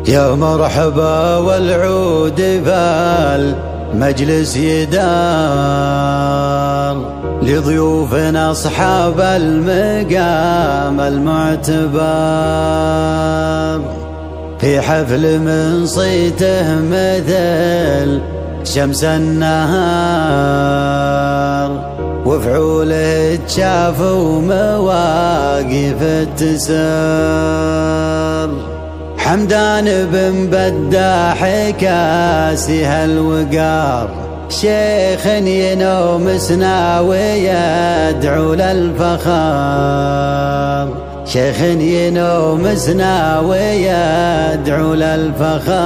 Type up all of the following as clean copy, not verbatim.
يا مرحبا والعود فالمجلس يدار لضيوفنا أصحاب المقام المعتبر، في حفل من صيته مثل شمس النهار، وفعوله تشاف ومواقف التسار. حمدان بن بداح كاسي هالوقار، شيخ ينومسنا ويدعو للفخار، شيخ ينومسنا ويدعو للفخار.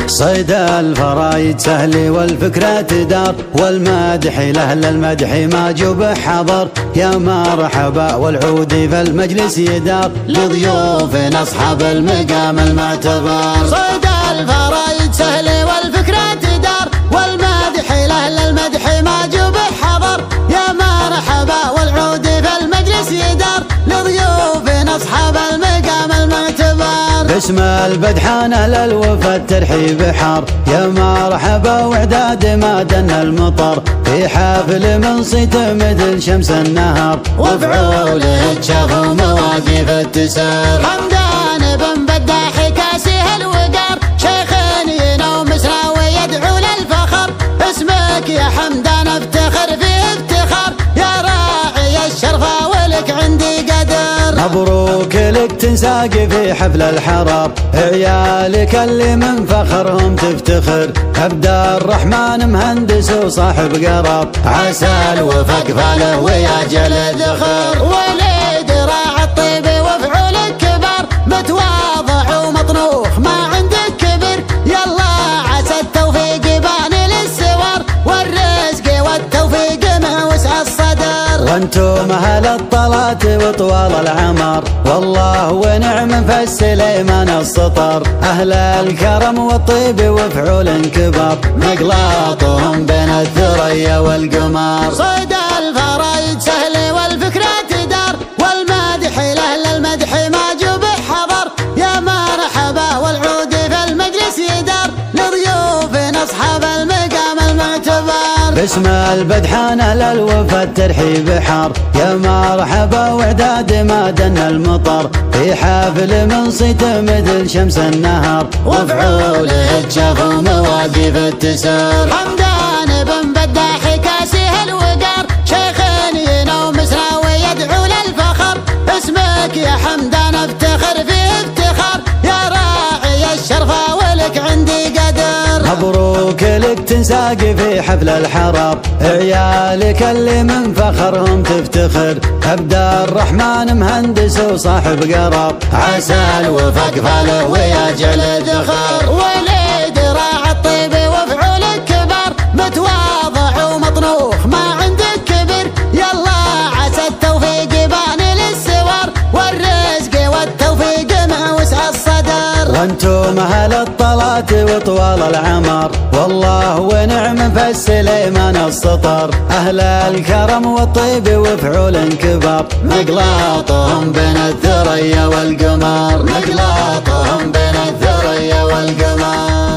صيد الفرايد سهل والفكرة تدار، والمدح لأهل المدح ما جب حضر. يا مرحبا والعود في المجلس يدار لضيوفنا أصحاب المقام المعتبر. صيد الفرايد سهل والفكرة تدار، والمدح لأهل المدح ما جب حضر. يا مرحبا والعود في المجلس يدار لضيوفنا أصحاب المقام المعتبر. باسم البدحان للوفا الترحيب حار، يا مرحبا وعداد ما دن المطر. في حافل من صيت مثل شمس النهار، وفعوله تشاف ومواقف التسار. حمدان بن بداح كاسي الوقار، شيخ ينومسنا ويدعو للفخر. اسمك يا حمدان افتخر في افتخار، يا راعي الشرفة ولك عندي قدر. مبروك لك تنساق في حفل الحرار، عيالك اللي من فخرهم تفتخر. عبد الرحمن مهندس وصاحب قرار، عسى الوفا قفاله وياجل ذخر. وليد راعي الطيب وفعولك كبار، متواضع ومطنوخ ما عندك كبر. يلا عسى التوفيق باني للسوار، والرزق والتوفيق من وسع الصدر. وانتم اهل الطلات وطوال العمر، والله ونعم فالسليمان السطر. اهل الكرم والطيب وفعول كبار، مقلاطهم بين الثريا والقمر. صيد الفرايد سهل والفكرة تدار، والمدح لأهل المدح ما جب حضر. يا مرحبا والعود في المجلس يدار لضيوفنا أصحاب المقام المعتبر. باسم البدحان للوفا الترحيب حار، يا مرحبا وعداد ما دن المطر. في حافل من صيت مثل شمس النهار، وفعوله تشاف ومواقف التسار. حمدان بن بداح كاسي الوقار، شيخ ينومسنا ويدعو للفخر. اسمك يا حمدان افتخر في افتخار، يا راعي الشرفة ولك عندي قدر. مبروك لك تنساق في حفل الحرار، عيالك اللي من فخرهم تفتخر. عبد الرحمن مهندس وصاحب قرار، عسى الوفا قفاله وياجل ذخر. وليد راعي الطيب وفعولك كبار، متواضع ومطنوخ ما عندك كبر. يلا عسى التوفيق باني للسوار، والرزق والتوفيق مع وسع الصدر. وانتم اهل الطلات وطوال العمر، والله ونعم فالسليمان السطر. اهل الكرم والطيب وفعول كبار، مقلاطهم بين الثريا والقمر. مقلاطهم بين الثريا والقمر.